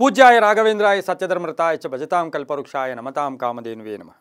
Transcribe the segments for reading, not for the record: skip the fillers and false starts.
पूज्याय राघवेंद्राय सत्यधर्मरताय च भजतां कल्पवृक्षाय नमतां कामधेनुवे नमः।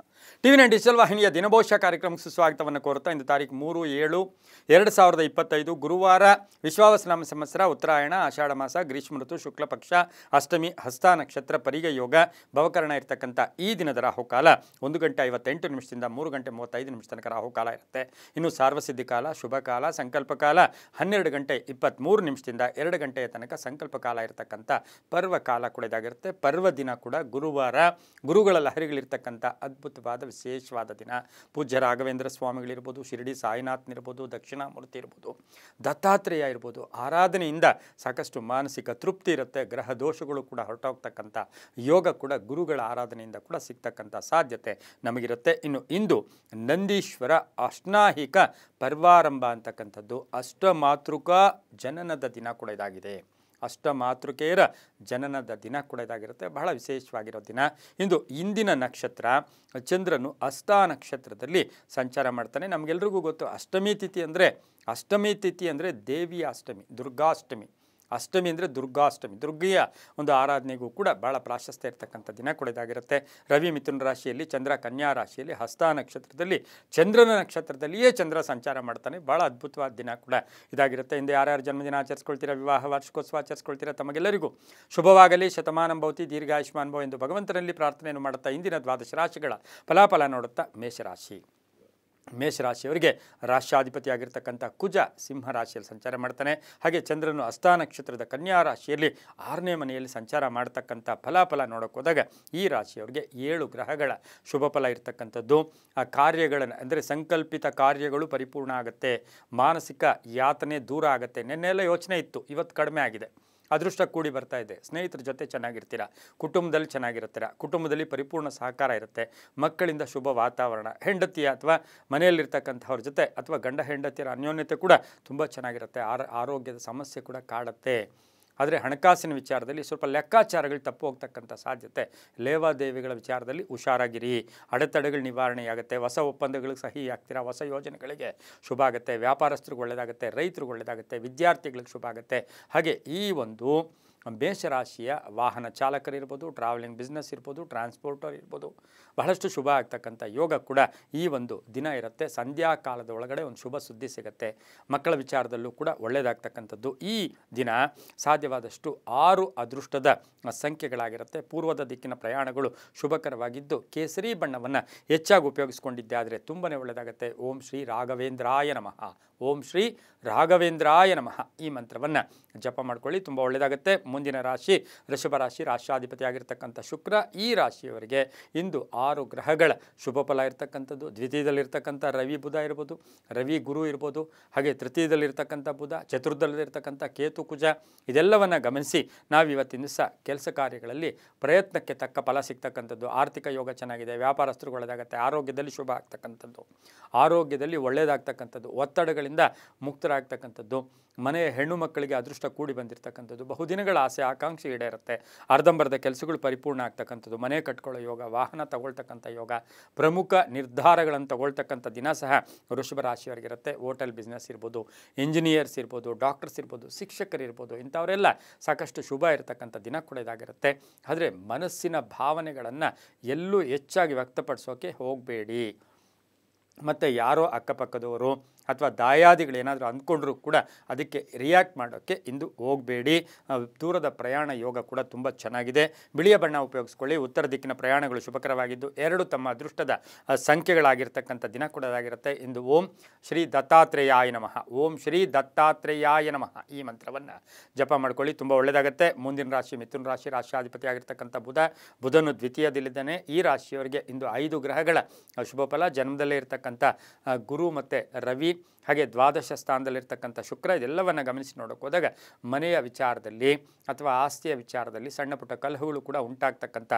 ಟಿವಿ9 ಡಿಜಿಟಲ್ ವಾಹಿನಿಯ ದಿನಭೋಷ್ಯ ಕಾರ್ಯಕ್ರಮಕ್ಕೆ ಸುಸ್ವಾಗತವನ್ನು ಕೋರುತ್ತಾ ಇಂದು ತಾರೀಕು 3/7/2025 ಗುರುವಾರ ವಿಶ್ವಾವಸನಾಮ ಸಂವತ್ಸರ ಉತ್ತರಾಯಣ ಆಷಾಢ ಮಾಸ ಗ್ರೀಷ್ಮ ಋತು ಶುಕ್ಲ ಪಕ್ಷ ಅಷ್ಟಮಿ ಹಸ್ತ ನಕ್ಷತ್ರ ಪರಿಗ ಯೋಗ ಭವಕರಣ ಇರತಕ್ಕಂಥ ಈ ದಿನದ ರಾಹುಕಾಲ 1 ಗಂಟೆ 58 ನಿಮಿಷದಿಂದ 3 ಗಂಟೆ 35 ನಿಮಿಷ ತನಕ ರಾಹುಕಾಲ ಇರುತ್ತೆ. ಇನ್ನು ಸಾರ್ವಸಿದ್ಧಿ ಕಾಲ ಶುಭ ಕಾಲ ಸಂಕಲ್ಪ ಕಾಲ 12 ಗಂಟೆ 23 ನಿಮಿಷದಿಂದ 2 ಗಂಟೆಯ ತನಕ ಸಂಕಲ್ಪ ಕಾಲ ಇರತಕ್ಕಂಥ ಪರ್ವ ಕಾಲ ಕೂಡ ಇದಾಗಿರುತ್ತೆ. ಪರ್ವ ದಿನ ಕೂಡ ಗುರುವಾರ ಗುರುಗಳ ಲಹರಿಗಳಿರ್ತಕ್ಕಂಥ ಅದ್ಭುತವಾದ ವಿಶೇಷವಾದ ದಿನ. ಪೂಜ್ಯ ರಾಘವೇಂದ್ರ ಸ್ವಾಮಿಗಳಿರ್ಬೋದು, ಶಿರಡಿ ಸಾಯಿನಾಥ್ನಿರ್ಬೋದು, ದಕ್ಷಿಣಾಮೂರ್ತಿ ಇರ್ಬೋದು, ದತ್ತಾತ್ರೇಯ ಇರ್ಬೋದು, ಆರಾಧನೆಯಿಂದ ಸಾಕಷ್ಟು ಮಾನಸಿಕ ತೃಪ್ತಿ ಇರುತ್ತೆ. ಗ್ರಹ ದೋಷಗಳು ಕೂಡ ಹೊರಟೋಗ್ತಕ್ಕಂಥ ಯೋಗ ಕೂಡ ಗುರುಗಳ ಆರಾಧನೆಯಿಂದ ಕೂಡ ಸಿಗ್ತಕ್ಕಂಥ ಸಾಧ್ಯತೆ ನಮಗಿರುತ್ತೆ. ಇನ್ನು ಇಂದು ನಂದೀಶ್ವರ ಅಷ್ಟಾಹಿಕ ಪರ್ವಾರಂಭ ಅಂತಕ್ಕಂಥದ್ದು ಅಷ್ಟಮಾತೃಕ ಜನನದ ದಿನ ಕೂಡ ಇದಾಗಿದೆ. ಅಷ್ಟಮಾತೃಕೆಯರ ಜನನದ ದಿನ ಕೂಡ ಇದಾಗಿರುತ್ತೆ. ಬಹಳ ವಿಶೇಷವಾಗಿರೋ ದಿನ. ಇಂದಿನ ನಕ್ಷತ್ರ ಚಂದ್ರನು ಹಸ್ತ ನಕ್ಷತ್ರದಲ್ಲಿ ಸಂಚಾರ ಮಾಡ್ತಾನೆ. ನಮಗೆಲ್ರಿಗೂ ಗೊತ್ತು ಅಷ್ಟಮಿ ತಿಥಿ ಅಂದರೆ ದೇವಿಯ ಅಷ್ಟಮಿ, ದುರ್ಗಾಷ್ಟಮಿ. ಅಷ್ಟಮಿ ಅಂದರೆ ದುರ್ಗಾಷ್ಟಮಿ, ದುರ್ಗೆಯ ಒಂದು ಆರಾಧನೆಗೂ ಕೂಡ ಭಾಳ ಪ್ರಾಶಸ್ತ್ಯ ಇರತಕ್ಕಂಥ ದಿನ ಕೂಡ ಇದಾಗಿರುತ್ತೆ. ರವಿ ಮಿಥುನ ರಾಶಿಯಲ್ಲಿ, ಚಂದ್ರ ಕನ್ಯಾ ರಾಶಿಯಲ್ಲಿ, ಹಸ್ತ ನಕ್ಷತ್ರದಲ್ಲಿ ಚಂದ್ರನ ನಕ್ಷತ್ರದಲ್ಲಿಯೇ ಚಂದ್ರ ಸಂಚಾರ ಮಾಡ್ತಾನೆ. ಭಾಳ ಅದ್ಭುತವಾದ ದಿನ ಕೂಡ ಇದಾಗಿರುತ್ತೆ. ಇಂದು ಯಾರ್ಯಾರು ಜನ್ಮದಿನ ಆಚರಿಸ್ಕೊಳ್ತೀರಾ, ವಿವಾಹ ವಾರ್ಷಿಕೋತ್ಸವ ಆಚರಿಸ್ಕೊಳ್ತೀರಾ, ತಮಗೆಲ್ಲರಿಗೂ ಶುಭವಾಗಲಿ, ಶತಮಾನಂ ಭವತಿ, ದೀರ್ಘಾಯುಷ್ಮಾನ್ ಭವ ಎಂದು ಭಗವಂತನಲ್ಲಿ ಪ್ರಾರ್ಥನೆಯನ್ನು ಮಾಡುತ್ತಾ ಇಂದಿನ ದ್ವಾದಶ ರಾಶಿಗಳ ಫಲಾಫಲ ನೋಡುತ್ತಾ ಮೇಷರಾಶಿಯವರಿಗೆ ರಾಶ್ಯಾಧಿಪತಿಯಾಗಿರ್ತಕ್ಕಂಥ ಕುಜ ಸಿಂಹರಾಶಿಯಲ್ಲಿ ಸಂಚಾರ ಮಾಡ್ತಾನೆ. ಹಾಗೆ ಚಂದ್ರನು ಹಸ್ತ ನಕ್ಷತ್ರದ ಕನ್ಯಾ ರಾಶಿಯಲ್ಲಿ 6ನೇ ಮನೆಯಲ್ಲಿ ಸಂಚಾರ ಮಾಡ್ತಕ್ಕಂಥ ಫಲಾಫಲ ನೋಡೋಕೆ ಹೋದಾಗ ಈ ರಾಶಿಯವರಿಗೆ 7 ಗ್ರಹಗಳ ಶುಭ ಫಲ ಇರ್ತಕ್ಕಂಥದ್ದು. ಆ ಕಾರ್ಯಗಳನ್ನು ಅಂದರೆ ಸಂಕಲ್ಪಿತ ಕಾರ್ಯಗಳು ಪರಿಪೂರ್ಣ ಆಗುತ್ತೆ. ಮಾನಸಿಕ ಯಾತನೆ ದೂರ ಆಗುತ್ತೆ. ನೆನ್ನೆಲ್ಲ ಯೋಚನೆ ಇತ್ತು, ಇವತ್ತು ಕಡಿಮೆ ಆಗಿದೆ. ಅದೃಷ್ಟ ಕೂಡಿ ಬರ್ತಾ ಇದೆ. ಸ್ನೇಹಿತರ ಜೊತೆ ಚೆನ್ನಾಗಿರ್ತೀರ, ಕುಟುಂಬದಲ್ಲಿ ಚೆನ್ನಾಗಿರ್ತೀರ, ಕುಟುಂಬದಲ್ಲಿ ಪರಿಪೂರ್ಣ ಸಹಕಾರ ಇರುತ್ತೆ. ಮಕ್ಕಳಿಂದ ಶುಭ ವಾತಾವರಣ, ಹೆಂಡತಿಯ ಅಥವಾ ಮನೆಯಲ್ಲಿರ್ತಕ್ಕಂಥವ್ರ ಜೊತೆ ಅಥವಾ ಗಂಡ ಹೆಂಡತಿಯರ ಅನ್ಯೋನ್ಯತೆ ಕೂಡ ತುಂಬ ಚೆನ್ನಾಗಿರುತ್ತೆ. ಆರೋಗ್ಯದ ಸಮಸ್ಯೆ ಕೂಡ ಕಾಡುತ್ತೆ. ಆದರೆ ಹಣಕಾಸಿನ ವಿಚಾರದಲ್ಲಿ ಸ್ವಲ್ಪ ಲೆಕ್ಕಾಚಾರಗಳು ತಪ್ಪು ಹೋಗ್ತಕ್ಕಂಥ ಸಾಧ್ಯತೆ. ಲೇವಾದೇವಿಗಳ ವಿಚಾರದಲ್ಲಿ ಹುಷಾರಾಗಿರಿ. ಅಡೆತಡೆಗಳು ನಿವಾರಣೆಯಾಗುತ್ತೆ. ಹೊಸ ಒಪ್ಪಂದಗಳಿಗೆ ಸಹಿ ಆಗ್ತೀರಾ. ಹೊಸ ಯೋಜನೆಗಳಿಗೆ ಶುಭ ಆಗುತ್ತೆ. ವ್ಯಾಪಾರಸ್ಥರಿಗೆ ಒಳ್ಳೆಯದಾಗುತ್ತೆ. ರೈತರಿಗೆ ಒಳ್ಳೆಯದಾಗುತ್ತೆ. ವಿದ್ಯಾರ್ಥಿಗಳಿಗೆ ಶುಭ ಆಗುತ್ತೆ. ಹಾಗೆ ಈ ಒಂದು ಮೇಷರಾಶಿಯ ವಾಹನ ಚಾಲಕರಿರ್ಬೋದು, ಟ್ರಾವೆಲಿಂಗ್ ಬಿಸ್ನೆಸ್ ಇರ್ಬೋದು, ಟ್ರಾನ್ಸ್ಪೋರ್ಟರ್ ಇರ್ಬೋದು, ಬಹಳಷ್ಟು ಶುಭ ಆಗ್ತಕ್ಕಂಥ ಯೋಗ ಕೂಡ ಈ ಒಂದು ದಿನ ಇರುತ್ತೆ. ಸಂಧ್ಯಾ ಕಾಲದ ಒಳಗಡೆ ಒಂದು ಶುಭ ಸುದ್ದಿ ಸಿಗುತ್ತೆ. ಮಕ್ಕಳ ವಿಚಾರದಲ್ಲೂ ಕೂಡ ಒಳ್ಳೆಯದಾಗ್ತಕ್ಕಂಥದ್ದು. ಈ ದಿನ ಸಾಧ್ಯವಾದಷ್ಟು 6 ಅದೃಷ್ಟದ ಸಂಖ್ಯೆಗಳಾಗಿರುತ್ತೆ. ಪೂರ್ವದ ದಿಕ್ಕಿನ ಪ್ರಯಾಣಗಳು ಶುಭಕರವಾಗಿದ್ದು ಕೇಸರಿ ಬಣ್ಣವನ್ನು ಹೆಚ್ಚಾಗಿ ಉಪಯೋಗಿಸ್ಕೊಂಡಿದ್ದೆ ಆದರೆ ತುಂಬಾ ಒಳ್ಳೆಯದಾಗುತ್ತೆ. ಓಂ ಶ್ರೀ ರಾಘವೇಂದ್ರಾಯ ನಮಃ, ಓಂ ಶ್ರೀ ರಾಘವೇಂದ್ರಾಯ ನಮಃ ಈ ಮಂತ್ರವನ್ನು ಜಪ ಮಾಡ್ಕೊಳ್ಳಿ, ತುಂಬ ಒಳ್ಳೆಯದಾಗುತ್ತೆ. ಮುಂದಿನ ರಾಶಿ ವೃಷಭ ರಾಶಿ. ರಾಶ್ಯಾಧಿಪತಿಯಾಗಿರ್ತಕ್ಕಂಥ ಶುಕ್ರ ಈ ರಾಶಿಯವರಿಗೆ ಇಂದು 6 ಗ್ರಹಗಳ ಶುಭ ಫಲ ಇರ್ತಕ್ಕಂಥದ್ದು. ದ್ವಿತೀಯದಲ್ಲಿರ್ತಕ್ಕಂಥ ರವಿ ಬುಧ ಇರ್ಬೋದು, ರವಿ ಗುರು ಇರ್ಬೋದು, ಹಾಗೆ ತೃತೀಯದಲ್ಲಿರ್ತಕ್ಕಂಥ ಬುಧ, ಚತುರ್ಥದಲ್ಲಿರ್ತಕ್ಕಂಥ ಕೇತು ಕುಜ, ಇದೆಲ್ಲವನ್ನು ಗಮನಿಸಿ ನಾವು ಇವತ್ತಿನ ದಿವಸ ಕೆಲಸ ಕಾರ್ಯಗಳಲ್ಲಿ ಪ್ರಯತ್ನಕ್ಕೆ ತಕ್ಕ ಫಲ ಸಿಗ್ತಕ್ಕಂಥದ್ದು. ಆರ್ಥಿಕ ಯೋಗ ಚೆನ್ನಾಗಿದೆ. ವ್ಯಾಪಾರಸ್ಥರು ಒಳ್ಳೆಯದಾಗುತ್ತೆ. ಆರೋಗ್ಯದಲ್ಲಿ ಶುಭ ಆಗ್ತಕ್ಕಂಥದ್ದು, ಆರೋಗ್ಯದಲ್ಲಿ ಒಳ್ಳೆಯದಾಗ್ತಕ್ಕಂಥದ್ದು, ಒತ್ತಡಗಳಿಂದ ಮುಕ್ತರಾಗ್ತಕ್ಕಂಥದ್ದು, ಮನೆಯ ಹೆಣ್ಣು ಮಕ್ಕಳಿಗೆ ಅದೃಷ್ಟ ಕೂಡಿ ಬಂದಿರತಕ್ಕಂಥದ್ದು, ಬಹುದಿನಗಳ ಆಸೆ ಆಕಾಂಕ್ಷೆ ಈಡೇರುತ್ತೆ. ಅರ್ಧಂಬರ್ಧ ಕೆಲಸಗಳು ಪರಿಪೂರ್ಣ ಆಗ್ತಕ್ಕಂಥದ್ದು, ಮನೆ ಕಟ್ಕೊಳ್ಳೋ ಯೋಗ, ವಾಹನ ತಗೊಳ್ತಕ್ಕಂಥ ಯೋಗ, ಪ್ರಮುಖ ನಿರ್ಧಾರಗಳನ್ನು ತಗೊಳ್ತಕ್ಕಂಥ ದಿನ ಸಹ ವೃಷಭ ರಾಶಿಯವರಿಗಿರುತ್ತೆ. ಹೋಟೆಲ್ ಬಿಸ್ನೆಸ್ ಇರ್ಬೋದು, ಇಂಜಿನಿಯರ್ಸ್ ಇರ್ಬೋದು, ಡಾಕ್ಟರ್ಸ್ ಇರ್ಬೋದು, ಶಿಕ್ಷಕರಿರ್ಬೋದು, ಇಂಥವರೆಲ್ಲ ಸಾಕಷ್ಟು ಶುಭ ಇರತಕ್ಕಂಥ ದಿನ ಕೂಡ ಇದಾಗಿರುತ್ತೆ. ಆದರೆ ಮನಸ್ಸಿನ ಭಾವನೆಗಳನ್ನು ಎಲ್ಲೂ ಹೆಚ್ಚಾಗಿ ವ್ಯಕ್ತಪಡಿಸೋಕೆ ಹೋಗಬೇಡಿ. ಮತ್ತು ಯಾರೋ ಅಕ್ಕಪಕ್ಕದವರು ಅಥವಾ ದಾಯಾದಿಗಳು ಏನಾದರೂ ಅಂದ್ಕೊಂಡ್ರೂ ಕೂಡ ಅದಕ್ಕೆ ರಿಯಾಕ್ಟ್ ಮಾಡೋಕ್ಕೆ ಇಂದು ಹೋಗಬೇಡಿ. ದೂರದ ಪ್ರಯಾಣ ಯೋಗ ಕೂಡ ತುಂಬ ಚೆನ್ನಾಗಿದೆ. ಬಿಳಿಯ ಬಣ್ಣ ಉಪಯೋಗಿಸ್ಕೊಳ್ಳಿ. ಉತ್ತರ ದಿಕ್ಕಿನ ಪ್ರಯಾಣಗಳು ಶುಭಕರವಾಗಿದ್ದು 2 ತಮ್ಮ ಅದೃಷ್ಟದ ಸಂಖ್ಯೆಗಳಾಗಿರ್ತಕ್ಕಂಥ ದಿನ ಕೂಡ ಅದಾಗಿರುತ್ತೆ. ಇಂದು ಓಂ ಶ್ರೀ ದತ್ತಾತ್ರೇಯಾಯ ನಮಃ, ಓಂ ಶ್ರೀ ದತ್ತಾತ್ರೇಯಾಯ ನಮಃ ಈ ಮಂತ್ರವನ್ನು ಜಪ ಮಾಡ್ಕೊಳ್ಳಿ, ತುಂಬ ಒಳ್ಳೆಯದಾಗುತ್ತೆ. ಮುಂದಿನ ರಾಶಿ ಮಿಥುನ ರಾಶಿ. ರಾಶ್ಯಾಧಿಪತಿ ಆಗಿರ್ತಕ್ಕಂಥ ಬುಧನು ದ್ವಿತೀಯದಲ್ಲಿದ್ದಾನೆ. ಈ ರಾಶಿಯವರಿಗೆ ಇಂದು 5 ಗ್ರಹಗಳ ಶುಭ ಫಲ. ಜನ್ಮದಲ್ಲೇ ಇರತಕ್ಕಂಥ ಗುರು ಮತ್ತು ರವಿ, ಹಾಗೆ ದ್ವಾದಶ ಸ್ಥಾನದಲ್ಲಿರ್ತಕ್ಕಂಥ ಶುಕ್ರ, ಇದೆಲ್ಲವನ್ನು ಗಮನಿಸಿ ನೋಡೋಕೆ ಹೋದಾಗ ಮನೆಯ ವಿಚಾರದಲ್ಲಿ ಅಥವಾ ಆಸ್ತಿಯ ವಿಚಾರದಲ್ಲಿ ಸಣ್ಣ ಪುಟ್ಟ ಕಲಹಗಳು ಕೂಡ ಉಂಟಾಗ್ತಕ್ಕಂಥ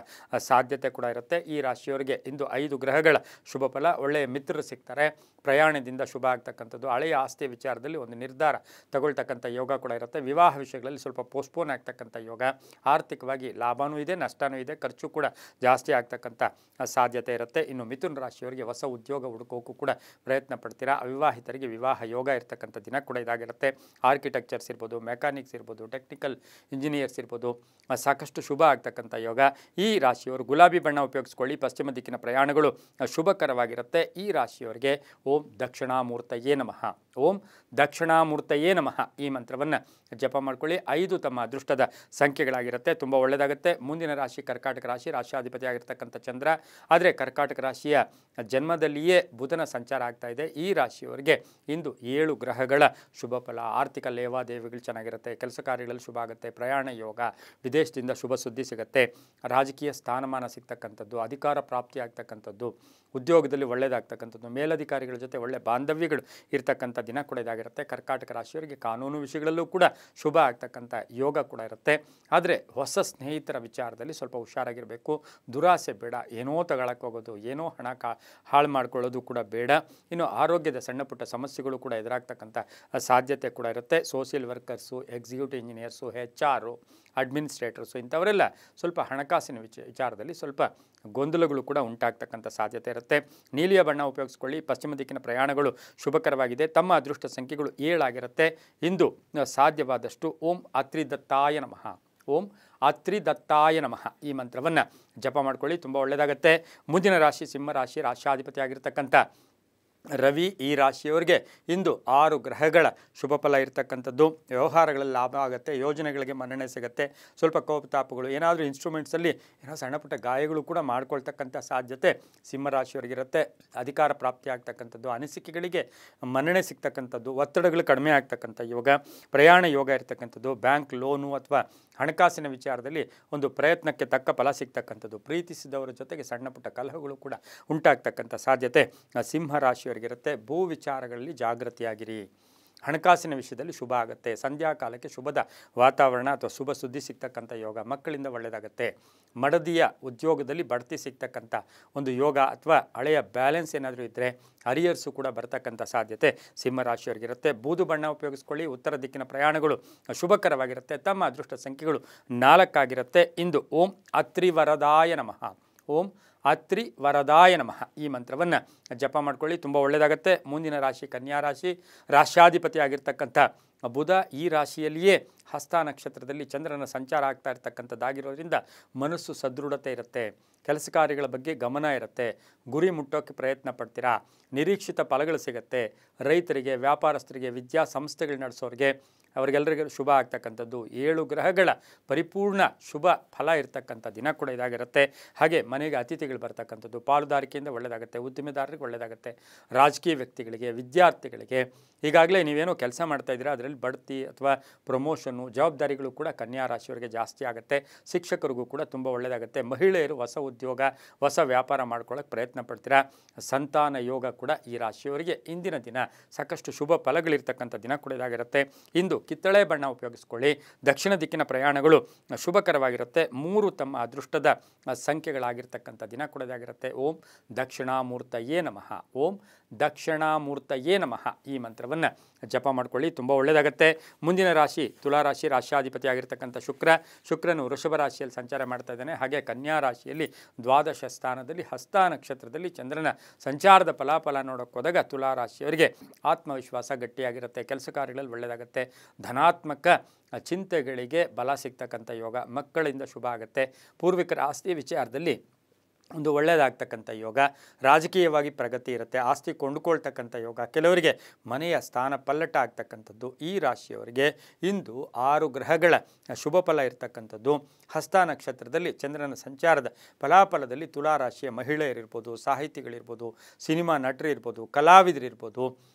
ಸಾಧ್ಯತೆ ಕೂಡ ಇರುತ್ತೆ. ಈ ರಾಶಿಯವರಿಗೆ ಇಂದು 5 ಗ್ರಹಗಳ ಶುಭ ಫಲ. ಒಳ್ಳೆಯ ಮಿತ್ರರು ಸಿಗ್ತಾರೆ. ಪ್ರಯಾಣದಿಂದ ಶುಭ ಆಗ್ತಕ್ಕಂಥದ್ದು. ಹಳೆಯ ಆಸ್ತಿಯ ವಿಚಾರದಲ್ಲಿ ಒಂದು ನಿರ್ಧಾರ ತಗೊಳ್ತಕ್ಕಂಥ ಯೋಗ ಕೂಡ ಇರುತ್ತೆ. ವಿವಾಹ ವಿಷಯಗಳಲ್ಲಿ ಸ್ವಲ್ಪ ಪೋಸ್ಟ್ಪೋನ್ ಆಗ್ತಕ್ಕಂಥ ಯೋಗ. ಆರ್ಥಿಕವಾಗಿ ಲಾಭವೂ ಇದೆ, ನಷ್ಟವೂ ಇದೆ, ಖರ್ಚು ಕೂಡ ಜಾಸ್ತಿ ಆಗ್ತಕ್ಕಂಥ ಸಾಧ್ಯತೆ ಇರುತ್ತೆ. ಇನ್ನು ಮಿಥುನ ರಾಶಿಯವರಿಗೆ ಹೊಸ ಉದ್ಯೋಗ ಹುಡುಕೋಕ್ಕೂ ಕೂಡ ಪ್ರಯತ್ನ ಪಡ್ತೀರಾ. ಅವಿವಾಹಿತ ವಿವಾಹಿತರಿಗೆ ವಿವಾಹ ಯೋಗ ಇರ್ತಕ್ಕಂಥ ದಿನ ಕೂಡ ಇದಾಗಿರುತ್ತೆ. ಆರ್ಕಿಟೆಕ್ಚರ್ಸ್ ಇರ್ಬೋದು, ಮೆಕ್ಯಾನಿಕ್ಸ್ ಇರ್ಬೋದು, ಟೆಕ್ನಿಕಲ್ ಇಂಜಿನಿಯರ್ಸ್ ಇರ್ಬೋದು, ಸಾಕಷ್ಟು ಶುಭ ಆಗ್ತಕ್ಕಂಥ ಯೋಗ. ಈ ರಾಶಿಯವರು ಗುಲಾಬಿ ಬಣ್ಣ ಉಪಯೋಗಿಸ್ಕೊಳ್ಳಿ. ಪಶ್ಚಿಮ ದಿಕ್ಕಿನ ಪ್ರಯಾಣಗಳು ಶುಭಕರವಾಗಿರುತ್ತೆ. ಈ ರಾಶಿಯವರಿಗೆ ಓಂ ದಕ್ಷಿಣಾಮೂರ್ತಯೇ ನಮಃ, ಓಂ ದಕ್ಷಿಣಾಮೂರ್ತಯೇ ನಮಃ ಈ ಮಂತ್ರವನ್ನು ಜಪ ಮಾಡ್ಕೊಳ್ಳಿ. 5 ತಮ್ಮ ಅದೃಷ್ಟದ ಸಂಖ್ಯೆಗಳಾಗಿರುತ್ತೆ. ತುಂಬ ಒಳ್ಳೆಯದಾಗುತ್ತೆ. ಮುಂದಿನ ರಾಶಿ ಕರ್ಕಾಟಕ ರಾಶಿ, ರಾಶಿಯಾಧಿಪತಿ ಆಗಿರ್ತಕ್ಕಂಥ ಚಂದ್ರ. ಆದರೆ ಕರ್ಕಾಟಕ ರಾಶಿಯ ಜನ್ಮದಲ್ಲಿಯೇ ಬುಧನ ಸಂಚಾರ ಆಗ್ತಾ ಇದೆ. ಈ ರಾಶಿಯವರಿಗೆ ಇಂದು 7 ಗ್ರಹಗಳ ಶುಭ ಫಲ. ಆರ್ಥಿಕ ಲೇವಾದೇವಿಗಳು ಚೆನ್ನಾಗಿರುತ್ತೆ. ಕೆಲಸ ಕಾರ್ಯಗಳಲ್ಲಿ ಶುಭ ಆಗುತ್ತೆ. ಪ್ರಯಾಣ ಯೋಗ, ವಿದೇಶದಿಂದ ಶುಭ ಸುದ್ದಿ ಸಿಗುತ್ತೆ. ರಾಜಕೀಯ ಸ್ಥಾನಮಾನ ಸಿಗ್ತಕ್ಕಂಥದ್ದು, ಅಧಿಕಾರ ಪ್ರಾಪ್ತಿ ಆಗ್ತಕ್ಕಂಥದ್ದು, ಉದ್ಯೋಗದಲ್ಲಿ ಒಳ್ಳೆಯದಾಗ್ತಕ್ಕಂಥದ್ದು, ಮೇಲಧಿಕಾರಿಗಳ ಜೊತೆ ಒಳ್ಳೆ ಬಾಂಧವ್ಯಗಳು ಇರ್ತಕ್ಕಂಥ ದಿನ ಕೂಡ ಇದಾಗಿರುತ್ತೆ. ಕರ್ಕಾಟಕ ರಾಶಿಯವರಿಗೆ ಕಾನೂನು ವಿಷಯಗಳಲ್ಲೂ ಕೂಡ ಶುಭ ಆಗ್ತಕ್ಕಂಥ ಯೋಗ ಕೂಡ ಇರುತ್ತೆ. ಆದರೆ ಹೊಸ ಸ್ನೇಹಿತರ ವಿಚಾರದಲ್ಲಿ ಸ್ವಲ್ಪ ಹುಷಾರಾಗಿರಬೇಕು. ದುರಾಸೆ ಬೇಡ. ಏನೋ ತಗೊಳಕ್ಕೆ ಹೋಗೋದು, ಏನೋ ಹಣ ಹಾಳು ಮಾಡ್ಕೊಳ್ಳೋದು ಕೂಡ ಬೇಡ. ಇನ್ನು ಆರೋಗ್ಯದ ಸಣ್ಣ ಪುಟ್ಟ ಸಮಸ್ಯೆಗಳು ಕೂಡ ಎದುರಾಗ್ತಕ್ಕಂಥ ಸಾಧ್ಯತೆ ಕೂಡ ಇರುತ್ತೆ. Social workers, executive engineers, HR, ಅಡ್ಮಿನಿಸ್ಟ್ರೇಟರ್ಸು ಇಂಥವರೆಲ್ಲ ಸ್ವಲ್ಪ ಹಣಕಾಸಿನ ವಿಚಾರದಲ್ಲಿ ಸ್ವಲ್ಪ ಗೊಂದಲಗಳು ಕೂಡ ಉಂಟಾಗ್ತಕ್ಕಂಥ ಸಾಧ್ಯತೆ ಇರುತ್ತೆ. ನೀಲಿಯ ಬಣ್ಣ ಉಪಯೋಗಿಸ್ಕೊಳ್ಳಿ. ಪಶ್ಚಿಮ ದಿಕ್ಕಿನ ಪ್ರಯಾಣಗಳು ಶುಭಕರವಾಗಿದೆ. ತಮ್ಮ ಅದೃಷ್ಟ ಸಂಖ್ಯೆಗಳು 7 ಆಗಿರುತ್ತೆ. ಇಂದು ಸಾಧ್ಯವಾದಷ್ಟು ಓಂ ಅತ್ರಿದತ್ತಾಯ ನಮಃ, ಓಂ ಅತ್ರಿದತ್ತಾಯ ನಮಃ ಈ ಮಂತ್ರವನ್ನು ಜಪ ಮಾಡ್ಕೊಳ್ಳಿ. ತುಂಬ ಒಳ್ಳೆಯದಾಗುತ್ತೆ. ಮುಂದಿನ ರಾಶಿ ಸಿಂಹರಾಶಿ, ರಾಶ್ಯಾಧಿಪತಿ ಆಗಿರ್ತಕ್ಕಂಥ ರವಿ. ಈ ರಾಶಿಯವರಿಗೆ ಇಂದು 6 ಗ್ರಹಗಳ ಶುಭ ಫಲ ಇರತಕ್ಕಂಥದ್ದು. ವ್ಯವಹಾರಗಳಲ್ಲಿ ಲಾಭ ಆಗುತ್ತೆ. ಯೋಜನೆಗಳಿಗೆ ಮನ್ನಣೆ ಸಿಗುತ್ತೆ. ಸ್ವಲ್ಪ ಕೋಪತಾಪಗಳು, ಏನಾದರೂ ಇನ್ಸ್ಟ್ರೂಮೆಂಟ್ಸಲ್ಲಿ ಏನೋ ಸಣ್ಣ ಪುಟ್ಟ ಗಾಯಗಳು ಕೂಡ ಮಾಡ್ಕೊಳ್ತಕ್ಕಂಥ ಸಾಧ್ಯತೆ ಸಿಂಹರಾಶಿಯವರಿಗಿರುತ್ತೆ. ಅಧಿಕಾರ ಪ್ರಾಪ್ತಿ ಆಗ್ತಕ್ಕಂಥದ್ದು, ಅನಿಸಿಕೆಗಳಿಗೆ ಮನ್ನಣೆ ಸಿಗ್ತಕ್ಕಂಥದ್ದು, ಒತ್ತಡಗಳು ಕಡಿಮೆ ಆಗ್ತಕ್ಕಂಥ ಯೋಗ, ಪ್ರಯಾಣ ಯೋಗ ಇರತಕ್ಕಂಥದ್ದು, ಬ್ಯಾಂಕ್ ಲೋನು ಅಥವಾ ಹಣಕಾಸಿನ ವಿಚಾರದಲ್ಲಿ ಒಂದು ಪ್ರಯತ್ನಕ್ಕೆ ತಕ್ಕ ಫಲ ಸಿಗ್ತಕ್ಕಂಥದ್ದು, ಪ್ರೀತಿಸಿದವರ ಜೊತೆಗೆ ಸಣ್ಣ ಪುಟ್ಟ ಕಲಹಗಳು ಕೂಡ ಉಂಟಾಗ್ತಕ್ಕಂಥ ಸಾಧ್ಯತೆ ಸಿಂಹರಾಶಿಯವರಿಗಿರುತ್ತೆ. ಭೂ ವಿಚಾರಗಳಲ್ಲಿ ಜಾಗೃತಿಯಾಗಿರಿ. ಹಣಕಾಸಿನ ವಿಷಯದಲ್ಲಿ ಶುಭ ಆಗುತ್ತೆ. ಸಂಧ್ಯಾಕಾಲಕ್ಕೆ ಶುಭದ ವಾತಾವರಣ ಅಥವಾ ಶುಭ ಸುದ್ದಿ ಸಿಗ್ತಕ್ಕಂಥ ಯೋಗ. ಮಕ್ಕಳಿಂದ ಒಳ್ಳೆಯದಾಗುತ್ತೆ. ಮಡದಿಯ ಉದ್ಯೋಗದಲ್ಲಿ ಬಡ್ತಿ ಸಿಗ್ತಕ್ಕಂಥ ಒಂದು ಯೋಗ ಅಥವಾ ಹಳೆಯ ಬ್ಯಾಲೆನ್ಸ್ ಏನಾದರೂ ಇದ್ದರೆ ಅರಿಯರ್ಸು ಕೂಡ ಬರ್ತಕ್ಕಂಥ ಸಾಧ್ಯತೆ ಸಿಂಹರಾಶಿಯವರಿಗಿರುತ್ತೆ. ಬೂದು ಬಣ್ಣ ಉಪಯೋಗಿಸ್ಕೊಳ್ಳಿ. ಉತ್ತರ ದಿಕ್ಕಿನ ಪ್ರಯಾಣಗಳು ಶುಭಕರವಾಗಿರುತ್ತೆ. ತಮ್ಮ ಅದೃಷ್ಟ ಸಂಖ್ಯೆಗಳು 4 ಆಗಿರುತ್ತೆ. ಇಂದು ಓಂ ಅತ್ರಿವರದಾಯ ನಮಃ, ಓಂ ಅತ್ರಿವರದಾಯ ನಮಃ ಈ ಮಂತ್ರವನ್ನು ಜಪ ಮಾಡ್ಕೊಳ್ಳಿ. ತುಂಬ ಒಳ್ಳೆಯದಾಗುತ್ತೆ. ಮುಂದಿನ ರಾಶಿ ಕನ್ಯಾ ರಾಶಿ, ರಾಶ್ಯಾಧಿಪತಿ ಆಗಿರ್ತಕ್ಕಂಥ ಬುಧ. ಈ ರಾಶಿಯಲ್ಲಿಯೇ ಹಸ್ತ ನಕ್ಷತ್ರದಲ್ಲಿ ಚಂದ್ರನ ಸಂಚಾರ ಆಗ್ತಾ ಇರ್ತಕ್ಕಂಥದ್ದಾಗಿರೋದ್ರಿಂದ ಮನಸ್ಸು ಸದೃಢತೆ ಇರುತ್ತೆ. ಕೆಲಸ ಕಾರ್ಯಗಳ ಬಗ್ಗೆ ಗಮನ ಇರುತ್ತೆ. ಗುರಿ ಮುಟ್ಟೋಕ್ಕೆ ಪ್ರಯತ್ನ ಪಡ್ತೀರಾ. ನಿರೀಕ್ಷಿತ ಫಲಗಳು ಸಿಗುತ್ತೆ. ರೈತರಿಗೆ, ವ್ಯಾಪಾರಸ್ಥರಿಗೆ, ವಿದ್ಯಾಸಂಸ್ಥೆಗಳು ನಡೆಸೋರಿಗೆ ಅವರಿಗೆಲ್ಲರಿಗೂ ಶುಭ ಆಗ್ತಕ್ಕಂಥದ್ದು. 7 ಗ್ರಹಗಳ ಪರಿಪೂರ್ಣ ಶುಭ ಫಲ ಇರ್ತಕ್ಕಂಥ ದಿನ ಕೂಡ ಇದಾಗಿರುತ್ತೆ. ಹಾಗೆ ಮನೆಗೆ ಅತಿಥಿಗಳು ಬರ್ತಕ್ಕಂಥದ್ದು, ಪಾಲುದಾರಿಕೆಯಿಂದ ಒಳ್ಳೆಯದಾಗುತ್ತೆ. ಉದ್ದಿಮೆದಾರರಿಗೆ ಒಳ್ಳೆಯದಾಗುತ್ತೆ. ರಾಜಕೀಯ ವ್ಯಕ್ತಿಗಳಿಗೆ, ವಿದ್ಯಾರ್ಥಿಗಳಿಗೆ, ಈಗಾಗಲೇ ನೀವೇನೋ ಕೆಲಸ ಮಾಡ್ತಾ ಇದ್ದೀರಾ ಅದರಲ್ಲಿ ಬಡ್ತಿ ಅಥವಾ ಪ್ರಮೋಷನ್ನು, ಜವಾಬ್ದಾರಿಗಳು ಕೂಡ ಕನ್ಯಾ ರಾಶಿಯವರಿಗೆ ಜಾಸ್ತಿ ಆಗುತ್ತೆ. ಶಿಕ್ಷಕರಿಗೂ ಕೂಡ ತುಂಬ ಒಳ್ಳೆಯದಾಗುತ್ತೆ. ಮಹಿಳೆಯರು ಹೊಸ ಉದ್ಯೋಗ, ಹೊಸ ವ್ಯಾಪಾರ ಮಾಡ್ಕೊಳ್ಳೋಕ್ಕೆ ಪ್ರಯತ್ನ ಪಡ್ತೀರಾ. ಸಂತಾನ ಯೋಗ ಕೂಡ ಈ ರಾಶಿಯವರಿಗೆ ಇಂದಿನ ದಿನ ಸಾಕಷ್ಟು ಶುಭ ಫಲಗಳಿರ್ತಕ್ಕಂಥ ದಿನ ಕೂಡ ಇದಾಗಿರುತ್ತೆ. ಇಂದು ಕಿತ್ತಳೆ ಬಣ್ಣ ಉಪಯೋಗಿಸ್ಕೊಳ್ಳಿ. ದಕ್ಷಿಣ ದಿಕ್ಕಿನ ಪ್ರಯಾಣಗಳು ಶುಭಕರವಾಗಿರುತ್ತೆ. 3 ತಮ್ಮ ಅದೃಷ್ಟದ ಸಂಖ್ಯೆಗಳಾಗಿರ್ತಕ್ಕಂಥ ದಿನ ಕೂಡ ಇದಾಗಿರುತ್ತೆ. ಓಂ ದಕ್ಷಿಣಾಮೂರ್ತಯೇ ನಮಃ, ಓಂ ದಕ್ಷಿಣಾಮೂರ್ತಯೇ ನಮಃ ಈ ಮಂತ್ರವನ್ನು ಜಪ ಮಾಡ್ಕೊಳ್ಳಿ. ತುಂಬ ಒಳ್ಳೆಯದಾಗುತ್ತೆ. ಮುಂದಿನ ರಾಶಿ ತುಲಾರಾಶಿ, ರಾಶ್ಯಾಧಿಪತಿ ಆಗಿರ್ತಕ್ಕಂಥ ಶುಕ್ರನು ವೃಷಭ ರಾಶಿಯಲ್ಲಿ ಸಂಚಾರ ಮಾಡ್ತಾ ಇದ್ದಾನೆ. ಹಾಗೆ ಕನ್ಯಾ ರಾಶಿಯಲ್ಲಿ ದ್ವಾದಶ ಸ್ಥಾನದಲ್ಲಿ ಹಸ್ತ ನಕ್ಷತ್ರದಲ್ಲಿ ಚಂದ್ರನ ಸಂಚಾರದ ಫಲಾಫಲ ನೋಡೋಕೆ ಹೋದಾಗ ತುಲಾರಾಶಿಯವರಿಗೆ ಆತ್ಮವಿಶ್ವಾಸ ಗಟ್ಟಿಯಾಗಿರುತ್ತೆ. ಕೆಲಸ ಕಾರ್ಯಗಳಲ್ಲಿ ಒಳ್ಳೆಯದಾಗುತ್ತೆ. ಧನಾತ್ಮಕ ಚಿಂತೆಗಳಿಗೆ ಬಲ ಸಿಗ್ತಕ್ಕಂಥ ಯೋಗ. ಮಕ್ಕಳಿಂದ ಶುಭ ಆಗುತ್ತೆ. ಪೂರ್ವಿಕರ ಆಸ್ತಿ ವಿಚಾರದಲ್ಲಿ ಒಂದು ಒಳ್ಳೆಯದಾಗ್ತಕ್ಕಂಥ ಯೋಗ. ರಾಜಕೀಯವಾಗಿ ಪ್ರಗತಿ ಇರುತ್ತೆ. ಆಸ್ತಿ ಕೊಂಡುಕೊಳ್ತಕ್ಕಂಥ ಯೋಗ. ಕೆಲವರಿಗೆ ಮನೆಯ ಸ್ಥಾನ ಪಲ್ಲಟ ಆಗ್ತಕ್ಕಂಥದ್ದು. ಈ ರಾಶಿಯವರಿಗೆ ಇಂದು 6 ಗ್ರಹಗಳ ಶುಭ ಫಲ ಇರ್ತಕ್ಕಂಥದ್ದು. ಹಸ್ತ ನಕ್ಷತ್ರದಲ್ಲಿ ಚಂದ್ರನ ಸಂಚಾರದ ಫಲಾಫಲದಲ್ಲಿ ತುಲಾರಾಶಿಯ ಮಹಿಳೆಯರಿರ್ಬೋದು, ಸಾಹಿತಿಗಳಿರ್ಬೋದು, ಸಿನಿಮಾ ನಟರಿರ್ಬೋದು, ಕಲಾವಿದರಿರ್ಬೋದು,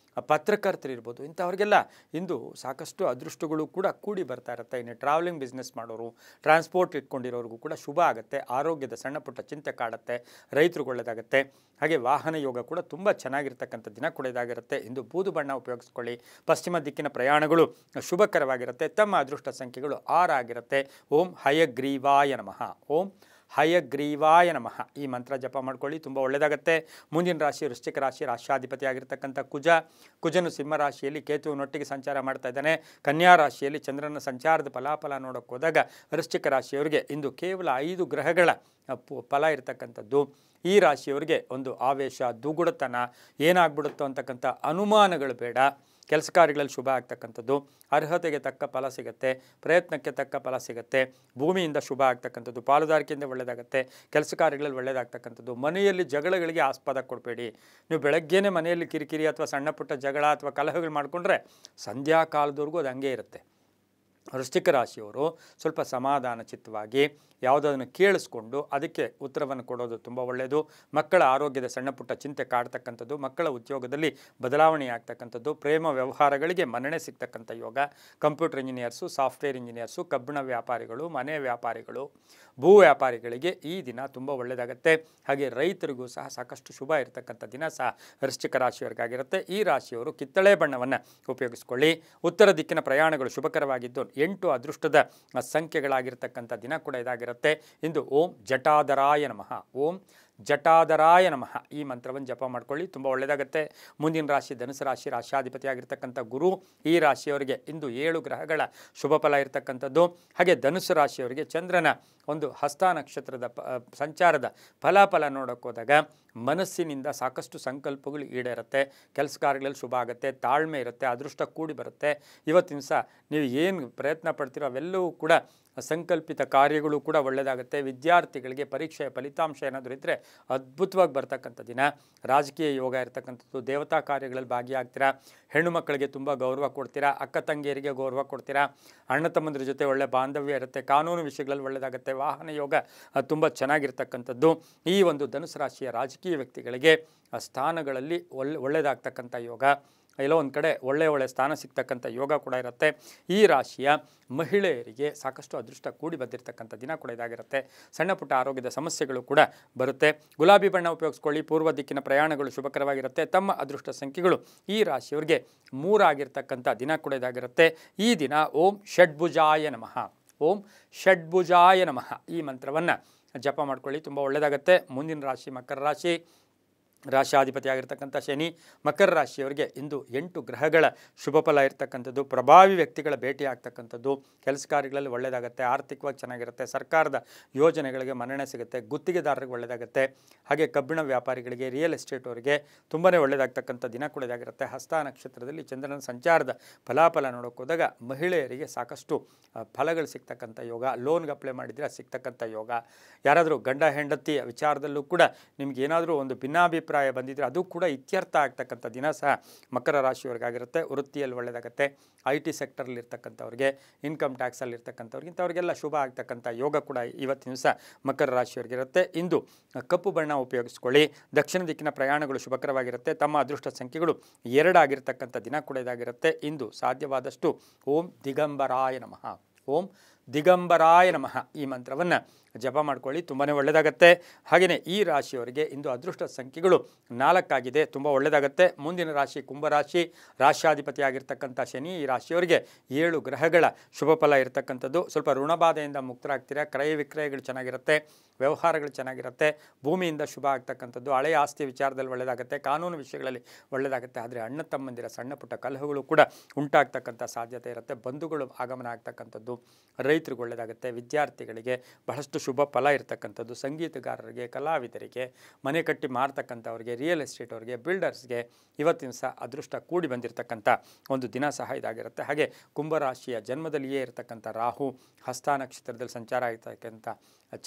ಪತ್ರಕರ್ತರಿರ್ಬೋದು, ಇಂಥವ್ರಿಗೆಲ್ಲ ಇಂದು ಸಾಕಷ್ಟು ಅದೃಷ್ಟಗಳು ಕೂಡ ಕೂಡಿ ಬರ್ತಾ ಇರುತ್ತೆ. ಇನ್ನು ಟ್ರಾವೆಲಿಂಗ್ ಬಿಸ್ನೆಸ್ ಮಾಡೋರು, ಟ್ರಾನ್ಸ್ಪೋರ್ಟ್ ಇಟ್ಕೊಂಡಿರೋರಿಗೂ ಕೂಡ ಶುಭ ಆಗುತ್ತೆ. ಆರೋಗ್ಯದ ಸಣ್ಣ ಪುಟ್ಟ ಚಿಂತೆ ಕಾಡುತ್ತೆ. ರೈತರಿಗೆ ಒಳ್ಳೆಯದಾಗುತ್ತೆ. ಹಾಗೆ ವಾಹನ ಯೋಗ ಕೂಡ ತುಂಬ ಚೆನ್ನಾಗಿರ್ತಕ್ಕಂಥ ದಿನ ಕೂಡ ಇದಾಗಿರುತ್ತೆ. ಇಂದು ಬೂದು ಬಣ್ಣ ಉಪಯೋಗಿಸ್ಕೊಳ್ಳಿ. ಪಶ್ಚಿಮ ದಿಕ್ಕಿನ ಪ್ರಯಾಣಗಳು ಶುಭಕರವಾಗಿರುತ್ತೆ. ತಮ್ಮ ಅದೃಷ್ಟ ಸಂಖ್ಯೆಗಳು 6 ಆಗಿರುತ್ತೆ. ಓಂ ಹಯಗ್ರೀವಾಯ ನಮಃ, ಓಂ ಹಯಗ್ರೀವಾಯ ನಮಃ ಈ ಮಂತ್ರ ಜಪ ಮಾಡ್ಕೊಳ್ಳಿ, ತುಂಬ ಒಳ್ಳೆಯದಾಗತ್ತೆ. ಮುಂದಿನ ರಾಶಿ ವೃಶ್ಚಿಕ ರಾಶಿ, ರಾಶ್ಯಾಧಿಪತಿ ಆಗಿರ್ತಕ್ಕಂಥ ಕುಜನು ಸಿಂಹ ರಾಶಿಯಲ್ಲಿ ಕೇತುವಿನೊಟ್ಟಿಗೆ ಸಂಚಾರ ಮಾಡ್ತಾ ಇದ್ದಾನೆ. ಕನ್ಯಾ ರಾಶಿಯಲ್ಲಿ ಚಂದ್ರನ ಸಂಚಾರದ ಫಲಾಫಲ ನೋಡೋಕೆ ಹೋದಾಗ ವೃಶ್ಚಿಕ ರಾಶಿಯವರಿಗೆ ಇಂದು ಕೇವಲ 5 ಗ್ರಹಗಳ ಫಲ ಇರತಕ್ಕಂಥದ್ದು. ಈ ರಾಶಿಯವರಿಗೆ ಒಂದು ಆವೇಶ, ದುಗುಡತನ, ಏನಾಗ್ಬಿಡುತ್ತೋ ಅಂತಕ್ಕಂಥ ಅನುಮಾನಗಳು ಬೇಡ. ಕೆಲಸ ಕಾರ್ಯಗಳಲ್ಲಿ ಶುಭ ಆಗ್ತಕ್ಕಂಥದ್ದು, ಅರ್ಹತೆಗೆ ತಕ್ಕ ಫಲ ಸಿಗುತ್ತೆ, ಪ್ರಯತ್ನಕ್ಕೆ ತಕ್ಕ ಫಲ ಸಿಗುತ್ತೆ, ಭೂಮಿಯಿಂದ ಶುಭ ಆಗ್ತಕ್ಕಂಥದ್ದು, ಪಾಲುದಾರಿಕೆಯಿಂದ ಒಳ್ಳೆಯದಾಗುತ್ತೆ, ಕೆಲಸ ಕಾರ್ಯಗಳಲ್ಲಿ ಒಳ್ಳೆಯದಾಗ್ತಕ್ಕಂಥದ್ದು. ಮನೆಯಲ್ಲಿ ಜಗಳಗಳಿಗೆ ಆಸ್ಪದ ಕೊಡಬೇಡಿ. ನೀವು ಬೆಳಗ್ಗೆನೇ ಮನೆಯಲ್ಲಿ ಕಿರಿಕಿರಿ ಅಥವಾ ಸಣ್ಣ ಪುಟ್ಟ ಜಗಳ ಅಥವಾ ಕಲಹಗಳು ಮಾಡಿಕೊಂಡ್ರೆ ಸಂಧ್ಯಾ ಕಾಲದವರೆಗೂ ಅದು ಹಂಗೆ ಇರುತ್ತೆ. ವೃಶ್ಚಿಕ ರಾಶಿಯವರು ಸ್ವಲ್ಪ ಸಮಾಧಾನ ಚಿತ್ತವಾಗಿ ಯಾವುದನ್ನು ಕೇಳಿಸ್ಕೊಂಡು ಅದಕ್ಕೆ ಉತ್ತರವನ್ನು ಕೊಡೋದು ತುಂಬ ಒಳ್ಳೆಯದು. ಮಕ್ಕಳ ಆರೋಗ್ಯದ ಸಣ್ಣ ಪುಟ್ಟ ಚಿಂತೆ ಕಾಡ್ತಕ್ಕಂಥದ್ದು, ಮಕ್ಕಳ ಉದ್ಯೋಗದಲ್ಲಿ ಬದಲಾವಣೆ ಆಗ್ತಕ್ಕಂಥದ್ದು, ಪ್ರೇಮ ವ್ಯವಹಾರಗಳಿಗೆ ಮನ್ನಣೆ ಸಿಗ್ತಕ್ಕಂಥ ಯೋಗ. ಕಂಪ್ಯೂಟರ್ ಇಂಜಿನಿಯರ್ಸು, ಸಾಫ್ಟ್ವೇರ್ ಇಂಜಿನಿಯರ್ಸು, ಕಬ್ಬಿಣ ವ್ಯಾಪಾರಿಗಳು, ಮನೆ ವ್ಯಾಪಾರಿಗಳು, ಭೂ ವ್ಯಾಪಾರಿಗಳಿಗೆ ಈ ದಿನ ತುಂಬ ಒಳ್ಳೆಯದಾಗುತ್ತೆ. ಹಾಗೆ ರೈತರಿಗೂ ಸಹ ಸಾಕಷ್ಟು ಶುಭ ಇರತಕ್ಕಂಥ ದಿನ ಸಹ ವೃಶ್ಚಿಕ ರಾಶಿಯವರಿಗಾಗಿರುತ್ತೆ. ಈ ರಾಶಿಯವರು ಕಿತ್ತಳೆ ಬಣ್ಣವನ್ನು ಉಪಯೋಗಿಸ್ಕೊಳ್ಳಿ. ಉತ್ತರ ದಿಕ್ಕಿನ ಪ್ರಯಾಣಗಳು ಶುಭಕರವಾಗಿದ್ದು 8 ಅದೃಷ್ಟದ ಸಂಖ್ಯೆಗಳಾಗಿರ್ತಕ್ಕಂಥ ದಿನ ಕೂಡ ಇದಾಗಿರುತ್ತೆ. ಇಂದು ಓಂ ಜಟಾಧರಾಯ ನಮಃ, ಓಂ ಜಟಾಧರಾಯ ನಮಃ ಈ ಮಂತ್ರವನ್ನು ಜಪ ಮಾಡ್ಕೊಳ್ಳಿ, ತುಂಬ ಒಳ್ಳೆಯದಾಗುತ್ತೆ. ಮುಂದಿನ ರಾಶಿ ಧನುಸು ರಾಶಿ, ರಾಶ್ಯಾಧಿಪತಿ ಆಗಿರ್ತಕ್ಕಂಥ ಗುರು ಈ ರಾಶಿಯವರಿಗೆ ಇಂದು 7 ಗ್ರಹಗಳ ಶುಭ ಫಲ ಇರತಕ್ಕಂಥದ್ದು. ಹಾಗೆ ಧನುಸು ರಾಶಿಯವರಿಗೆ ಚಂದ್ರನ ಒಂದು ಹಸ್ತ ನಕ್ಷತ್ರದ ಸಂಚಾರದ ಫಲಾಫಲ ನೋಡೋಕೆ ಹೋದಾಗ ಮನಸ್ಸಿನಿಂದ ಸಾಕಷ್ಟು ಸಂಕಲ್ಪಗಳು ಈಡೇರುತ್ತೆ, ಕೆಲಸ ಕಾರ್ಯಗಳಲ್ಲಿ ಶುಭ ಆಗುತ್ತೆ, ತಾಳ್ಮೆ ಇರುತ್ತೆ, ಅದೃಷ್ಟ ಕೂಡಿ ಬರುತ್ತೆ. ಇವತ್ತಿನ ಸಹ ನೀವು ಏನು ಪ್ರಯತ್ನ ಪಡ್ತೀರೋ ಅವೆಲ್ಲವೂ ಕೂಡ ಸಂಕಲ್ಪಿತ ಕಾರ್ಯಗಳು ಕೂಡ ಒಳ್ಳೆಯದಾಗುತ್ತೆ. ವಿದ್ಯಾರ್ಥಿಗಳಿಗೆ ಪರೀಕ್ಷೆಯ ಫಲಿತಾಂಶ ಏನಾದರೂ ಇದ್ದರೆ ಅದ್ಭುತವಾಗಿ ಬರ್ತಕ್ಕಂಥ ದಿನ. ರಾಜಕೀಯ ಯೋಗ ಇರತಕ್ಕಂಥದ್ದು, ದೇವತಾ ಕಾರ್ಯಗಳಲ್ಲಿ ಭಾಗಿಯಾಗ್ತೀರಾ, ಹೆಣ್ಣು ಮಕ್ಕಳಿಗೆ ತುಂಬ ಗೌರವ ಕೊಡ್ತೀರಾ, ಅಕ್ಕ ತಂಗಿಯರಿಗೆ ಗೌರವ ಕೊಡ್ತೀರಾ, ಅಣ್ಣ ತಮ್ಮಂದ್ರ ಜೊತೆ ಒಳ್ಳೆ ಬಾಂಧವ್ಯ ಇರುತ್ತೆ, ಕಾನೂನು ವಿಷಯಗಳಲ್ಲಿ ಒಳ್ಳೆಯದಾಗುತ್ತೆ, ವಾಹನ ಯೋಗ ತುಂಬ ಚೆನ್ನಾಗಿರ್ತಕ್ಕಂಥದ್ದು. ಈ ಒಂದು ಧನುಸು ರಾಶಿಯ ರಾಜಕೀಯ ವ್ಯಕ್ತಿಗಳಿಗೆ ಸ್ಥಾನಗಳಲ್ಲಿ ಒಳ್ಳೆಯದಾಗ್ತಕ್ಕಂಥ ಯೋಗ, ಎಲ್ಲೋ ಒಂದು ಕಡೆ ಒಳ್ಳೆಯ ಸ್ಥಾನ ಸಿಗ್ತಕ್ಕಂಥ ಯೋಗ ಕೂಡ ಇರುತ್ತೆ. ಈ ರಾಶಿಯ ಮಹಿಳೆಯರಿಗೆ ಸಾಕಷ್ಟು ಅದೃಷ್ಟ ಕೂಡಿ ಬಂದಿರತಕ್ಕಂಥ ದಿನ ಕೂಡ ಇದಾಗಿರುತ್ತೆ. ಸಣ್ಣ ಪುಟ್ಟ ಆರೋಗ್ಯದ ಸಮಸ್ಯೆಗಳು ಕೂಡ ಬರುತ್ತೆ. ಗುಲಾಬಿ ಬಣ್ಣ ಉಪಯೋಗಿಸ್ಕೊಳ್ಳಿ. ಪೂರ್ವ ದಿಕ್ಕಿನ ಪ್ರಯಾಣಗಳು ಶುಭಕರವಾಗಿರುತ್ತೆ. ತಮ್ಮ ಅದೃಷ್ಟ ಸಂಖ್ಯೆಗಳು ಈ ರಾಶಿಯವರಿಗೆ 3 ಆಗಿರ್ತಕ್ಕಂಥ ದಿನ ಕೂಡ ಇದಾಗಿರುತ್ತೆ. ಈ ದಿನ ಓಂ ಷಡ್ಭುಜಾಯ ನಮಃ, ಓಂ ಷಡ್ಭುಜಾಯ ನಮಃ ಈ ಮಂತ್ರವನ್ನು ಜಪ ಮಾಡ್ಕೊಳ್ಳಿ, ತುಂಬ ಒಳ್ಳೆಯದಾಗುತ್ತೆ. ಮುಂದಿನ ರಾಶಿ ಮಕರ ರಾಶಿ, ರಾಶಾಧಿಪತಿ ಆಗಿರ್ತಕ್ಕಂಥ ಶನಿ. ಮಕರ ರಾಶಿಯವರಿಗೆ ಇಂದು 8 ಗ್ರಹಗಳ ಶುಭ ಫಲ ಇರ್ತಕ್ಕಂಥದ್ದು. ಪ್ರಭಾವಿ ವ್ಯಕ್ತಿಗಳ ಭೇಟಿ ಆಗ್ತಕ್ಕಂಥದ್ದು, ಕೆಲಸ ಕಾರ್ಯಗಳಲ್ಲಿ ಒಳ್ಳೆಯದಾಗುತ್ತೆ, ಆರ್ಥಿಕವಾಗಿ ಚೆನ್ನಾಗಿರುತ್ತೆ, ಸರ್ಕಾರದ ಯೋಜನೆಗಳಿಗೆ ಮನ್ನಣೆ ಸಿಗುತ್ತೆ, ಗುತ್ತಿಗೆದಾರರಿಗೆ ಒಳ್ಳೆಯದಾಗುತ್ತೆ. ಹಾಗೆ ಕಬ್ಬಿಣ ವ್ಯಾಪಾರಿಗಳಿಗೆ, ರಿಯಲ್ ಎಸ್ಟೇಟ್ ಅವರಿಗೆ ತುಂಬಾ ಒಳ್ಳೆಯದಾಗ್ತಕ್ಕಂಥ ದಿನ ಕೂಡ ಇದಾಗಿರುತ್ತೆ. ಹಸ್ತ ನಕ್ಷತ್ರದಲ್ಲಿ ಚಂದ್ರನ ಸಂಚಾರದ ಫಲಾಫಲ ನೋಡೋಕೆ ಹೋದಾಗ ಮಹಿಳೆಯರಿಗೆ ಸಾಕಷ್ಟು ಫಲಗಳು ಸಿಗ್ತಕ್ಕಂಥ ಯೋಗ. ಲೋನ್ಗೆ ಅಪ್ಲೈ ಮಾಡಿದರೆ ಸಿಗ್ತಕ್ಕಂಥ ಯೋಗ. ಯಾರಾದರೂ ಗಂಡ ಹೆಂಡತಿಯ ವಿಚಾರದಲ್ಲೂ ಕೂಡ ನಿಮ್ಗೆ ಏನಾದರೂ ಒಂದು ಭಿನ್ನಾಭಿಪ್ರಾಯ ಬಂದಿದ್ರೆ ಅದು ಕೂಡ ಇತ್ಯರ್ಥ ಆಗ್ತಕ್ಕಂಥ ದಿನ ಸಹ ಮಕರ ರಾಶಿಯವರಿಗಾಗಿರುತ್ತೆ. ವೃತ್ತಿಯಲ್ಲಿ ಒಳ್ಳೆಯದಾಗುತ್ತೆ. IT ಸೆಕ್ಟರ್ಲ್ಲಿ ಇರ್ತಕ್ಕಂಥವ್ರಿಗೆ, ಇನ್ಕಮ್ ಟ್ಯಾಕ್ಸಲ್ಲಿ ಇರ್ತಕ್ಕಂಥವ್ರಿಗೆ, ಇಂಥವ್ರಿಗೆಲ್ಲ ಶುಭ ಆಗ್ತಕ್ಕಂಥ ಯೋಗ ಕೂಡ ಇವತ್ತಿನ ದಿವಸ ಮಕರ ರಾಶಿಯವರಿಗಿರುತ್ತೆ. ಇಂದು ಕಪ್ಪು ಬಣ್ಣ ಉಪಯೋಗಿಸ್ಕೊಳ್ಳಿ. ದಕ್ಷಿಣ ದಿಕ್ಕಿನ ಪ್ರಯಾಣಗಳು ಶುಭಕರವಾಗಿರುತ್ತೆ. ತಮ್ಮ ಅದೃಷ್ಟ ಸಂಖ್ಯೆಗಳು 2 ಆಗಿರ್ತಕ್ಕಂಥ ದಿನ ಕೂಡ ಇದಾಗಿರುತ್ತೆ. ಇಂದು ಸಾಧ್ಯವಾದಷ್ಟು ಓಂ ದಿಗಂಬರಾಯ ನಮಃ, ಓಂ ದಿಗಂಬರಾಯ ನಮಃ ಈ ಮಂತ್ರವನ್ನು ಜಪ ಮಾಡ್ಕೊಳ್ಳಿ, ತುಂಬಾ ಒಳ್ಳೆಯದಾಗತ್ತೆ. ಹಾಗೆಯೇ ಈ ರಾಶಿಯವರಿಗೆ ಇಂದು ಅದೃಷ್ಟ ಸಂಖ್ಯೆಗಳು 4 ಆಗಿದೆ, ತುಂಬ ಒಳ್ಳೆಯದಾಗತ್ತೆ. ಮುಂದಿನ ರಾಶಿ ಕುಂಭರಾಶಿ, ರಾಶ್ಯಾಧಿಪತಿ ಆಗಿರ್ತಕ್ಕಂಥ ಶನಿ ಈ ರಾಶಿಯವರಿಗೆ 7 ಗ್ರಹಗಳ ಶುಭ ಫಲ ಇರತಕ್ಕಂಥದ್ದು. ಸ್ವಲ್ಪ ಋಣಬಾಧೆಯಿಂದ ಮುಕ್ತರಾಗ್ತೀರಾ, ಕ್ರಯ ವಿಕ್ರಯಗಳು ಚೆನ್ನಾಗಿರುತ್ತೆ, ವ್ಯವಹಾರಗಳು ಚೆನ್ನಾಗಿರುತ್ತೆ, ಭೂಮಿಯಿಂದ ಶುಭ ಆಗ್ತಕ್ಕಂಥದ್ದು, ಹಳೆಯ ಆಸ್ತಿ ವಿಚಾರದಲ್ಲಿ ಒಳ್ಳೆಯದಾಗುತ್ತೆ, ಕಾನೂನು ವಿಷಯಗಳಲ್ಲಿ ಒಳ್ಳೆಯದಾಗುತ್ತೆ. ಆದರೆ ಅಣ್ಣ ತಮ್ಮಂದಿರ ಸಣ್ಣ ಪುಟ್ಟ ಕಲಹಗಳು ಕೂಡ ಉಂಟಾಗ್ತಕ್ಕಂಥ ಸಾಧ್ಯತೆ ಇರುತ್ತೆ. ಬಂಧುಗಳು ಆಗಮನ ಆಗ್ತಕ್ಕಂಥದ್ದು, ರೈತರಿಗೆ ಒಳ್ಳೆಯದಾಗುತ್ತೆ, ವಿದ್ಯಾರ್ಥಿಗಳಿಗೆ ಬಹಳಷ್ಟು ಶುಭ ಫಲ ಇರತಕ್ಕಂಥದ್ದು, ಸಂಗೀತಗಾರರಿಗೆ, ಕಲಾವಿದರಿಗೆ, ಮನೆ ಕಟ್ಟಿ ಮಾರ್ತಕ್ಕಂಥವ್ರಿಗೆ, ರಿಯಲ್ ಎಸ್ಟೇಟ್ ಅವರಿಗೆ, ಬಿಲ್ಡರ್ಸ್ಗೆ ಇವತ್ತಿನ ಸಹ ಅದೃಷ್ಟ ಕೂಡಿ ಬಂದಿರತಕ್ಕಂಥ ಒಂದು ದಿನ ಸಹ ಇದಾಗಿರುತ್ತೆ. ಹಾಗೆ ಕುಂಭರಾಶಿಯ ಜನ್ಮದಲ್ಲಿಯೇ ಇರತಕ್ಕಂಥ ರಾಹು, ಹಸ್ತ ನಕ್ಷತ್ರದಲ್ಲಿ ಸಂಚಾರ ಆಗಿರ್ತಕ್ಕಂಥ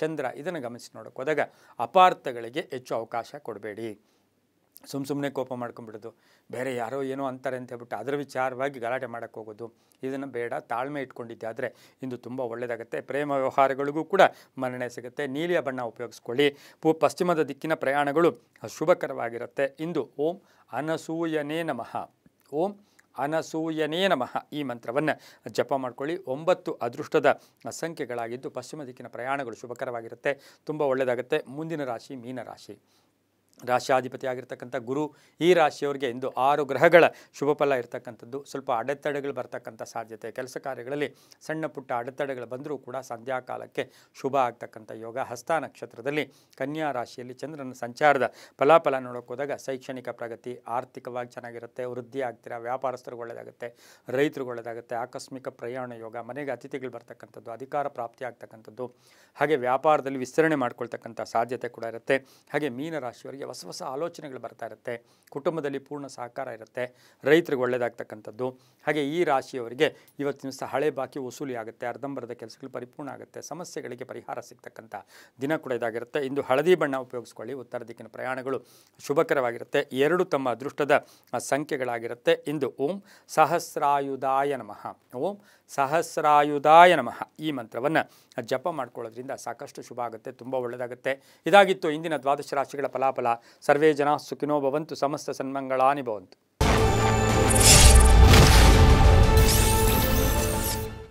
ಚಂದ್ರ, ಇದನ್ನು ಗಮನಿಸಿ ನೋಡೋಕೆ ಹೋದಾಗ ಅಪಾರ್ಥಗಳಿಗೆ ಹೆಚ್ಚು ಅವಕಾಶ ಕೊಡಬೇಡಿ. ಸುಮ್ಮನೆ ಕೋಪ ಮಾಡ್ಕೊಂಡ್ಬಿಡೋದು, ಬೇರೆ ಯಾರೋ ಏನೋ ಅಂತಾರೆ ಅಂತ ಹೇಳ್ಬಿಟ್ಟು ಅದರ ವಿಚಾರವಾಗಿ ಗಲಾಟೆ ಮಾಡೋಕ್ಕೆ ಹೋಗೋದು, ಇದನ್ನು ಬೇಡ. ತಾಳ್ಮೆ ಇಟ್ಕೊಂಡಿದ್ದೆ ಆದರೆ ಇಂದು ತುಂಬ ಒಳ್ಳೆಯದಾಗುತ್ತೆ. ಪ್ರೇಮ ವ್ಯವಹಾರಗಳಿಗೂ ಕೂಡ ಮನ್ನಣೆ ಸಿಗುತ್ತೆ. ನೀಲಿಯ ಬಣ್ಣ ಉಪಯೋಗಿಸ್ಕೊಳ್ಳಿ. ಪಶ್ಚಿಮದ ದಿಕ್ಕಿನ ಪ್ರಯಾಣಗಳು ಶುಭಕರವಾಗಿರುತ್ತೆ. ಇಂದು ಓಂ ಅನಸೂಯನೇ ನಮಃ, ಓಂ ಅನಸೂಯನೇ ನಮಃ ಈ ಮಂತ್ರವನ್ನು ಜಪ ಮಾಡ್ಕೊಳ್ಳಿ. 9 ಅದೃಷ್ಟದ ಸಂಖ್ಯೆಗಳಾಗಿದ್ದು ಪಶ್ಚಿಮ ದಿಕ್ಕಿನ ಪ್ರಯಾಣಗಳು ಶುಭಕರವಾಗಿರುತ್ತೆ, ತುಂಬ ಒಳ್ಳೆಯದಾಗುತ್ತೆ. ಮುಂದಿನ ರಾಶಿ ಮೀನರಾಶಿ. ರಾಶಿಯಾಧಿಪತಿ ಆಗಿರ್ತಕ್ಕಂಥ ಗುರು ಈ ರಾಶಿಯವರಿಗೆ ಇಂದು 6 ಗ್ರಹಗಳ ಶುಭ ಫಲ ಇರತಕ್ಕಂಥದ್ದು. ಸ್ವಲ್ಪ ಅಡೆತಡೆಗಳು ಬರ್ತಕ್ಕಂಥ ಸಾಧ್ಯತೆ, ಕೆಲಸ ಕಾರ್ಯಗಳಲ್ಲಿ ಸಣ್ಣ ಪುಟ್ಟ ಅಡೆತಡೆಗಳು ಬಂದರೂ ಕೂಡ ಸಂಧ್ಯಾಕಾಲಕ್ಕೆ ಶುಭ ಆಗ್ತಕ್ಕಂಥ ಯೋಗ. ಹಸ್ತ ನಕ್ಷತ್ರದಲ್ಲಿ ಕನ್ಯಾ ರಾಶಿಯಲ್ಲಿ ಚಂದ್ರನ ಸಂಚಾರದ ಫಲಾಫಲ ನೋಡೋಕೆ ಹೋದಾಗ ಶೈಕ್ಷಣಿಕ ಪ್ರಗತಿ, ಆರ್ಥಿಕವಾಗಿ ಚೆನ್ನಾಗಿರುತ್ತೆ, ವೃದ್ಧಿ ಆಗ್ತೀರಾ, ವ್ಯಾಪಾರಸ್ಥರಿಗೆ ಒಳ್ಳೆಯದಾಗುತ್ತೆ, ರೈತರಿಗೆ ಒಳ್ಳೆಯದಾಗುತ್ತೆ, ಆಕಸ್ಮಿಕ ಪ್ರಯಾಣ ಯೋಗ, ಮನೆಗೆ ಅತಿಥಿಗಳು ಬರ್ತಕ್ಕಂಥದ್ದು, ಅಧಿಕಾರ ಪ್ರಾಪ್ತಿ ಆಗ್ತಕ್ಕಂಥದ್ದು, ಹಾಗೆ ವ್ಯಾಪಾರದಲ್ಲಿ ವಿಸ್ತರಣೆ ಮಾಡ್ಕೊಳ್ತಕ್ಕಂಥ ಸಾಧ್ಯತೆ ಕೂಡ ಇರುತ್ತೆ. ಹಾಗೆ ಮೀನ ರಾಶಿಯವರಿಗೆ ಹೊಸ ಹೊಸ ಆಲೋಚನೆಗಳು ಬರ್ತಾ ಇರುತ್ತೆ, ಕುಟುಂಬದಲ್ಲಿ ಪೂರ್ಣ ಸಹಕಾರ ಇರುತ್ತೆ, ರೈತರಿಗೆ ಒಳ್ಳೆಯದಾಗ್ತಕ್ಕಂಥದ್ದು. ಹಾಗೆ ಈ ರಾಶಿಯವರಿಗೆ ಇವತ್ತಿನ ದಿವಸ ಹಳೆ ಬಾಕಿ ವಸೂಲಿ ಆಗುತ್ತೆ, ಅರ್ಧಂಬರ್ಧ ಕೆಲಸಗಳು ಪರಿಪೂರ್ಣ ಆಗುತ್ತೆ, ಸಮಸ್ಯೆಗಳಿಗೆ ಪರಿಹಾರ ಸಿಗ್ತಕ್ಕಂಥ ದಿನ ಕೂಡ ಇದಾಗಿರುತ್ತೆ. ಇಂದು ಹಳದಿ ಬಣ್ಣ ಉಪಯೋಗಿಸ್ಕೊಳ್ಳಿ, ಉತ್ತರ ದಿಕ್ಕಿನ ಪ್ರಯಾಣಗಳು ಶುಭಕರವಾಗಿರುತ್ತೆ. 2 ತಮ್ಮ ಅದೃಷ್ಟದ ಸಂಖ್ಯೆಗಳಾಗಿರುತ್ತೆ. ಇಂದು ಓಂ ಸಹಸ್ರಾಯುಧಾಯ ನಮಃ, ಓಂ ಸಹಸ್ರಾಯುಧಾಯ ನಮಃ ಈ ಮಂತ್ರವನ್ನು ಜಪ ಮಾಡ್ಕೊಳ್ಳೋದ್ರಿಂದ ಸಾಕಷ್ಟು ಶುಭ ಆಗುತ್ತೆ, ತುಂಬ ಒಳ್ಳೆಯದಾಗುತ್ತೆ. ಇದಾಗಿತ್ತು ಇಂದಿನ ದ್ವಾದಶ ರಾಶಿಗಳ ಫಲಾಫಲ. ಸರ್ವೇ ಜನ ಸುಖಿನೋ ಭವಂತು, ಸಮಸ್ತ ಸನ್ಮಂಗಳಾನಿ ಭವಂತು.